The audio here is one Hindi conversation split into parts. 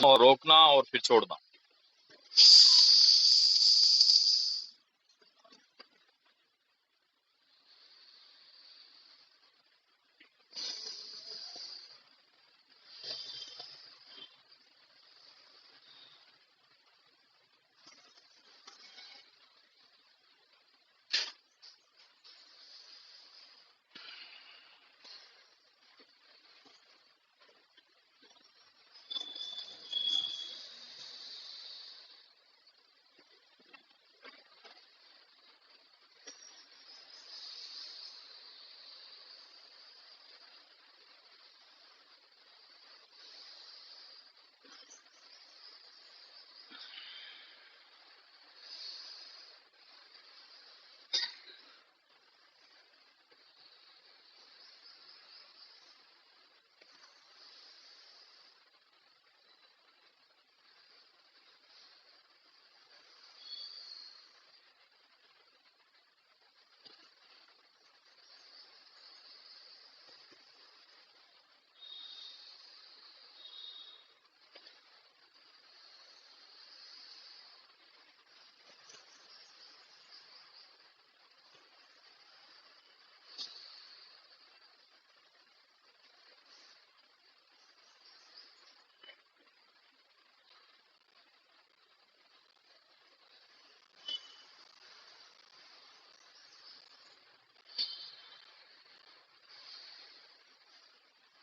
और रोकना और फिर छोड़ना।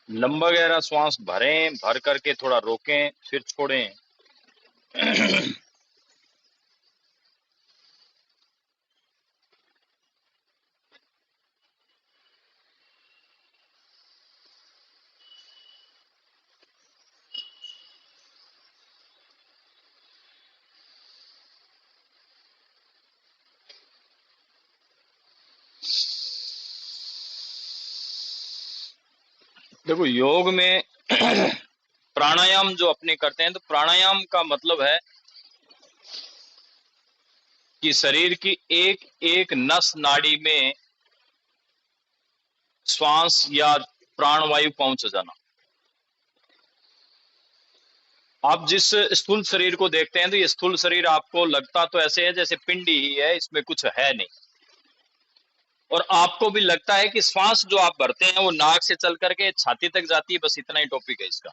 लंबा गहरा श्वास भरें, भर करके थोड़ा रोकें, फिर छोड़ें। देखो, योग में प्राणायाम जो अपने करते हैं, तो प्राणायाम का मतलब है कि शरीर की एक एक नस नाड़ी में श्वास या प्राणवायु पहुंच जाना। आप जिस स्थूल शरीर को देखते हैं, तो ये स्थूल शरीर आपको लगता तो ऐसे है जैसे पिंडी ही है, इसमें कुछ है नहीं। और आपको भी लगता है कि श्वास जो आप भरते हैं वो नाक से चल करके छाती तक जाती है, बस इतना ही टॉपिक है इसका।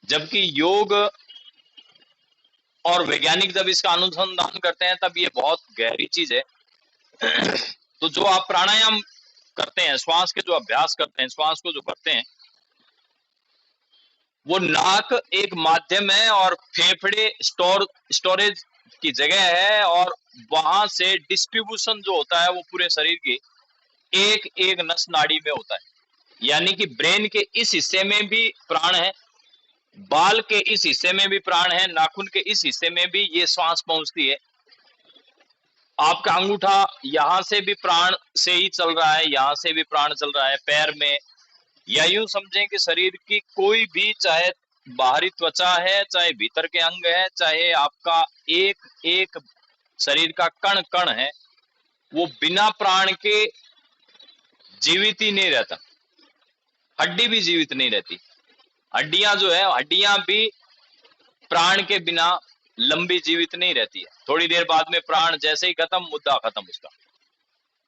जबकि योग और वैज्ञानिक जब इसका अनुसंधान करते हैं तब ये बहुत गहरी चीज है। तो जो आप प्राणायाम करते हैं, श्वास के जो अभ्यास करते हैं, श्वास को जो भरते हैं, वो नाक एक माध्यम है और फेफड़े स्टोरेज की जगह है, और वहां से डिस्ट्रीब्यूशन जो होता है वो पूरे शरीर की एक एक नस नाड़ी में होता है। यानी कि ब्रेन के इस हिस्से में भी प्राण है, बाल के इस हिस्से में भी प्राण है, नाखून के इस हिस्से में भी ये श्वास पहुंचती है। आपका अंगूठा यहां से भी प्राण से ही चल रहा है, यहां से भी प्राण चल रहा है, पैर में। या यूं समझें कि शरीर की कोई भी, चाहे बाहरी त्वचा है, चाहे भीतर के अंग है, चाहे आपका एक एक शरीर का कण कण है, वो बिना प्राण के जीवित ही नहीं रहता। हड्डी भी जीवित नहीं रहती। हड्डियां जो है, हड्डियां भी प्राण के बिना लंबी जीवित नहीं रहती है। थोड़ी देर बाद में प्राण जैसे ही खत्म, मुद्दा खत्म उसका।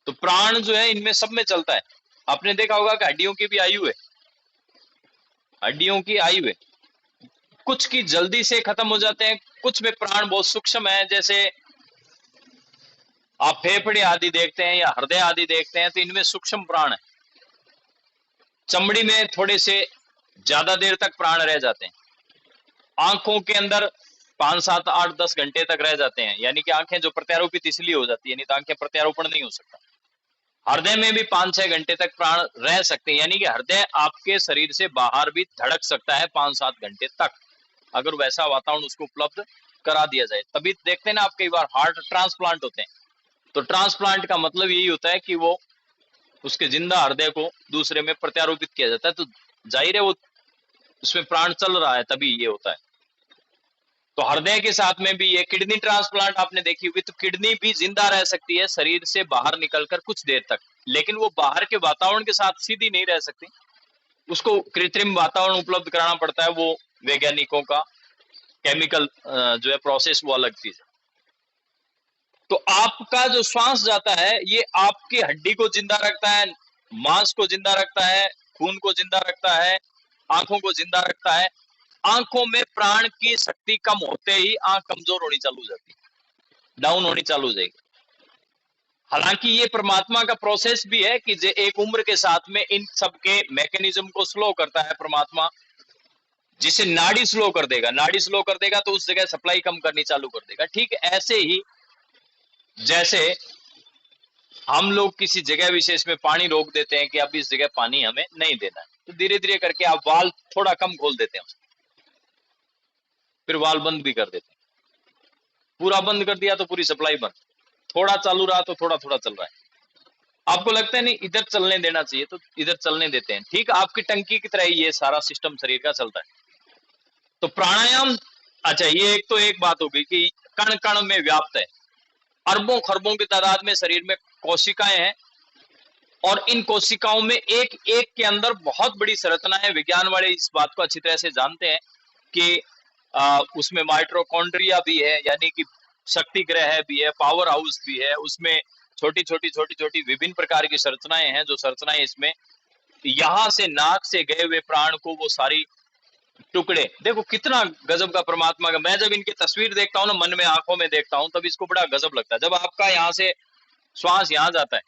तो प्राण जो है इनमें सब में चलता है। आपने देखा होगा कि हड्डियों की भी आयु है, हड्डियों की आयु है। कुछ की जल्दी से खत्म हो जाते हैं, कुछ में प्राण बहुत सूक्ष्म है। जैसे आप फेफड़े आदि देखते हैं या हृदय आदि देखते हैं, तो इनमें सूक्ष्म प्राण है। चमड़ी में थोड़े से ज्यादा देर तक प्राण रह जाते हैं। आंखों के अंदर 5, 7, 8, 10 घंटे तक रह जाते हैं, यानी कि आंखें जो प्रत्यारोपित इसलिए हो जाती है, नहीं तो आंखें प्रत्यारोपण नहीं हो सकता। हृदय में भी 5-6 घंटे तक प्राण रह सकते हैं, यानी कि हृदय आपके शरीर से बाहर भी धड़क सकता है 5-7 घंटे तक, अगर वैसा वातावरण उसको उपलब्ध करा दिया जाए। तभी देखते हैं ना आप, कई बार हार्ट ट्रांसप्लांट होते हैं, तो ट्रांसप्लांट का मतलब यही होता है कि वो उसके जिंदा हृदय को दूसरे में प्रत्यारोपित किया जाता है। तो जाहिर है वो उसमें प्राण चल रहा है, तभी ये होता है। तो हृदय के साथ में भी ये किडनी ट्रांसप्लांट आपने देखी होगी, तो किडनी भी जिंदा रह सकती है शरीर से बाहर निकलकर कुछ देर तक, लेकिन वो बाहर के वातावरण के साथ सीधी नहीं रह सकती। उसको कृत्रिम वातावरण उपलब्ध कराना पड़ता है, वो वैज्ञानिकों का केमिकल जो है प्रोसेस वो अलग चीज है। तो आपका जो श्वास जाता है ये आपकी हड्डी को जिंदा रखता है, मांस को जिंदा रखता है, खून को जिंदा रखता है, आंखों को जिंदा रखता है। आंखों में प्राण की शक्ति कम होते ही आंख कमजोर होनी चालू हो जाती है, डाउन होनी चालू हो जाएगी। हालांकि ये परमात्मा का प्रोसेस भी है कि जो एक उम्र के साथ में इन सबके मैकेनिज्म को स्लो करता है परमात्मा। जिसे नाड़ी स्लो कर देगा, नाड़ी स्लो कर देगा तो उस जगह सप्लाई कम करनी चालू कर देगा। ठीक ऐसे ही जैसे हम लोग किसी जगह विशेष में पानी रोक देते हैं कि अब इस जगह पानी हमें नहीं देना है, तो धीरे धीरे करके आप वाल्व थोड़ा कम खोल देते हैं, फिर वाल्व बंद भी कर देते हैं। पूरा बंद कर दिया तो पूरी सप्लाई बंद, थोड़ा चालू रहा तो थोड़ा थोड़ा चल रहा है। आपको लगता है नहीं इधर चलने देना चाहिए तो इधर चलने देते हैं। ठीक आपकी टंकी की तरह ही ये सारा सिस्टम शरीर का चलता है। तो प्राणायाम, अच्छा ये एक तो एक बात होगी कि कण कण में व्याप्त है, अरबों खरबों की तादाद में शरीर में कोशिकाएं हैं और इन कोशिकाओं में एक एक के अंदर बहुत बड़ी संरचना है। विज्ञान वाले इस बात को अच्छी तरह से जानते हैं कि उसमें माइटोकॉन्ड्रिया भी है, यानी कि शक्ति ग्रह भी है, पावर हाउस भी है, उसमें छोटी छोटी विभिन्न प्रकार की संरचनाएं हैं। जो संरचनाएं इसमें यहां से नाक से गए हुए प्राण को वो सारी टुकड़े, देखो कितना गजब का परमात्मा का। मैं जब इनकी तस्वीर देखता हूँ ना, मन में आंखों में देखता हूँ, तब इसको बड़ा गजब लगता है। जब आपका यहाँ से श्वास यहाँ जाता है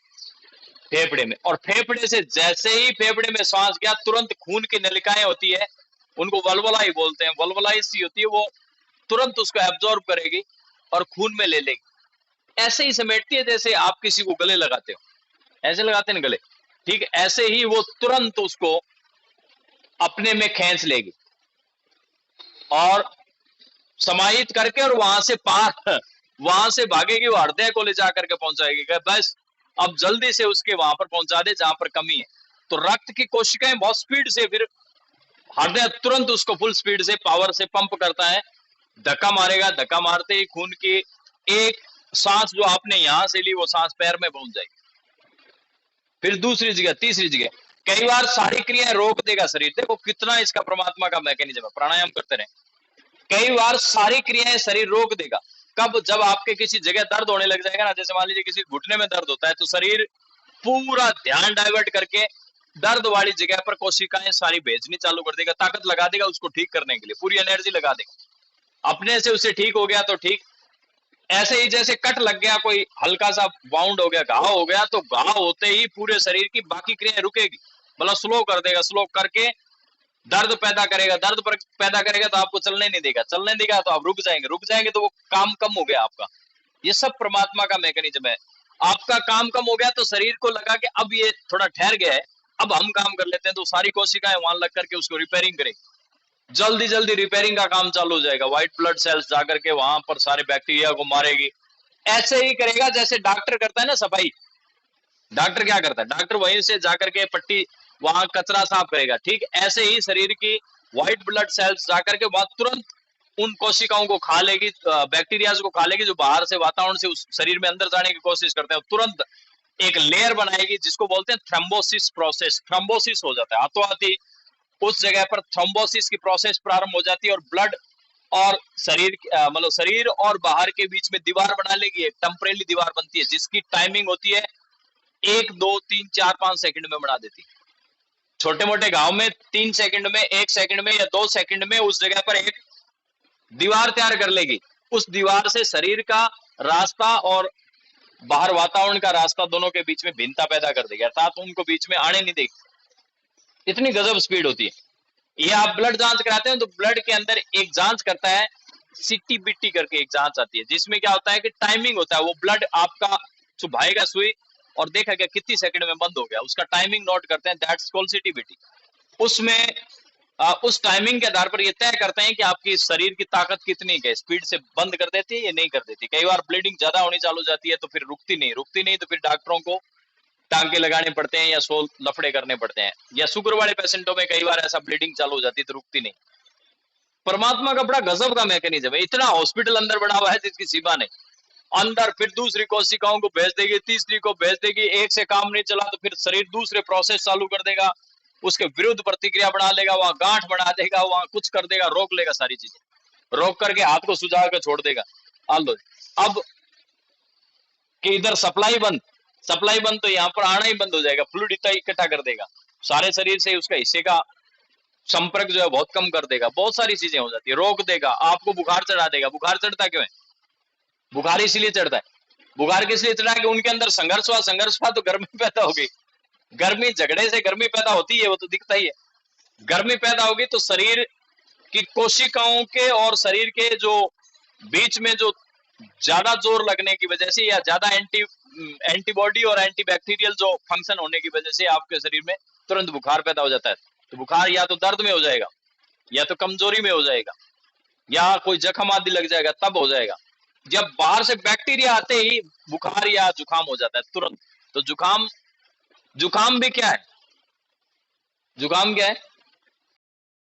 फेफड़े में, और फेफड़े से जैसे ही फेफड़े में श्वास गया तुरंत खून की नलिकाएं होती है, उनको वल्वलाई बोलते हैं, वल्वलाई सी होती है, वो तुरंत उसको एब्जॉर्ब करेगी और खून में ले लेगी। ऐसे ही समेटती है जैसे आप किसी को गले लगाते हो, ऐसे लगाते हैं गले, ठीक ऐसे ही वो तुरंत उसको अपने में खींच लेगी और समाहित करके, और वहां से पार वहां से भागेगी, वो हृदय को ले जाकर के पहुंचाएगी। बस अब जल्दी से उसके वहां पर पहुंचा दे जहां पर कमी है। तो रक्त की कोशिकाएं बहुत स्पीड से, फिर हृदय तुरंत उसको फुल स्पीड से पावर से पंप करता है, धक्का मारेगा, धक्का मारते ही खून की एक सांस जो आपने यहां से ली वो सांस पैर में पहुंच जाएगी, फिर दूसरी जगह, तीसरी जगह। कई बार सारी क्रियाएं रोक देगा शरीर। देखो कितना इसका परमात्मा का मैकेनिज्म है। प्राणायाम करते रहे, कई बार सारी क्रियाएं शरीर रोक देगा। कब? जब आपके किसी जगह दर्द होने लग जाएगा ना, जैसे मान लीजिए किसी घुटने में दर्द होता है, तो शरीर पूरा ध्यान डाइवर्ट करके दर्द वाली जगह पर कोशिकाएं सारी भेजनी चालू कर देगा, ताकत लगा देगा उसको ठीक करने के लिए, पूरी एनर्जी लगा देगा। अपने से उसे ठीक हो गया तो ठीक। ऐसे ही जैसे कट लग गया, कोई हल्का सा बाउंड हो गया, घाव हो गया, तो घाव होते ही पूरे शरीर की बाकी क्रियाएं रुकेगी, मतलब स्लो कर देगा, स्लो करके दर्द पैदा करेगा, दर्द पैदा करेगा तो आपको चलने नहीं देगा, चलने देगा तो आप रुक जाएंगे, रुक जाएंगे तो वो काम कम हो गया आपका। ये सब परमात्मा का मैकेनिज्म है। आपका काम कम हो गया तो शरीर को लगा कि अब ये थोड़ा ठहर गया है, अब हम काम कर लेते हैं, तो सारी कोशिकाएं वहां लग करके उसको रिपेयरिंग करेगी, जल्दी जल्दी रिपेयरिंग का काम चालू हो जाएगा। व्हाइट ब्लड सेल्स जाकर के वहां पर सारे बैक्टीरिया को मारेगी। ऐसे ही करेगा जैसे डॉक्टर करता है ना सफाई। डॉक्टर क्या करता है? डॉक्टर वहीं से जाकर के पट्टी वहां कचरा साफ करेगा। ठीक ऐसे ही शरीर की व्हाइट ब्लड सेल्स जाकर के वहां तुरंत उन कोशिकाओं को खा लेगी, बैक्टीरिया को खा लेगी जो बाहर से वातावरण से उस शरीर में अंदर जाने की कोशिश करते हैं। तुरंत एक लेयर बनाएगी जिसको बोलते हैं थ्रोम्बोसिस प्रोसेस। थ्रोम्बोसिस हो जाता है, हाथों हाथ उस जगह पर थ्रोम्बोसिस की प्रोसेस प्रारंभ हो जाती है, और ब्लड और शरीर मतलब शरीर और बाहर के बीच में दीवार बना लेगी, एक टेम्परेरी दीवार बनती है जिसकी टाइमिंग होती है 1 2 3 4 5 सेकंड में बना देती है। छोटे मोटे गांव में 3 सेकंड में, 1 सेकंड में या 2 सेकंड में उस जगह पर एक दीवार तैयार कर लेगी। उस दीवार से शरीर का रास्ता और बाहर वातावरण का रास्ता दोनों के बीच में भिन्नता पैदा कर देगी, अर्थात उनको बीच में आने नहीं देगी। इतनी गजब स्पीड होती है। ये आप ब्लड जांच कराते हैं तो ब्लड के अंदर एक जांच करता है, सीटीबीटी करके एक जांच आती है, जिसमें क्या होता है कि टाइमिंग होता है। वो ब्लड आपका चुभाएगा सुई और देखा गया कितनी सेकंड में बंद हो गया, उसका टाइमिंग नोट करते हैं, दैट्स कॉल्ड सीटीबीटी। उसमें उस टाइमिंग के आधार पर ये तय करते हैं कि आपकी शरीर की ताकत कितनी है, स्पीड से बंद कर देती है या नहीं कर देती। कई बार ब्लीडिंग ज्यादा होनी चालू हो जाती है तो फिर रुकती नहीं तो फिर डॉक्टरों को टांके लगाने पड़ते हैं या सोल लफड़े करने पड़ते हैं। या शुगर वाले पेशेंटों में कई बार ऐसा ब्लीडिंग चालू हो जाती है तो रुकती नहीं। परमात्मा का बड़ा गजब का मैकेनिज्म है। इतना हॉस्पिटल अंदर बना हुआ है जिसकी सीमा नहीं। अंदर फिर दूसरी कोशिकाओं को भेज देगी, तीसरी को भेज देगी, एक से काम नहीं चला तो फिर शरीर दूसरे प्रोसेस चालू कर देगा, उसके विरुद्ध प्रतिक्रिया बना लेगा, वहां गांठ बना देगा, वहां कुछ कर देगा, रोक लेगा सारी चीजें। रोक करके हाथ को सुझा कर छोड़ देगा। आ लो, अब कि इधर सप्लाई बंद तो यहाँ पर आना ही बंद हो जाएगा, फ्लूइड इतना इकट्ठा कर देगा, सारे शरीर से उसका हिस्से का संपर्क जो है बहुत कम कर देगा, बहुत सारी चीजें हो जाती है, रोक देगा, आपको बुखार चढ़ा देगा। बुखार चढ़ता क्यों है? बुखार इसलिए चढ़ता है, बुखार किस लिए चढ़ा है कि उनके अंदर संघर्ष हुआ तो गर्मी पैदा हो गई। गर्मी, झगड़े से गर्मी पैदा होती है, वो तो दिखता ही है। गर्मी पैदा होगी तो शरीर की कोशिकाओं के और शरीर के जो बीच में जो ज्यादा जोर लगने की वजह से या ज्यादा एंटीबॉडी और एंटीबैक्टीरियल जो फंक्शन होने की वजह से आपके शरीर में तुरंत बुखार पैदा हो जाता है। तो बुखार या तो दर्द में हो जाएगा, या तो कमजोरी में हो जाएगा, या कोई जख्म आदि लग जाएगा, तब हो जाएगा। जब बाहर से बैक्टीरिया आते ही बुखार या जुकाम हो जाता है तुरंत। तो जुकाम भी क्या है? जुकाम क्या है?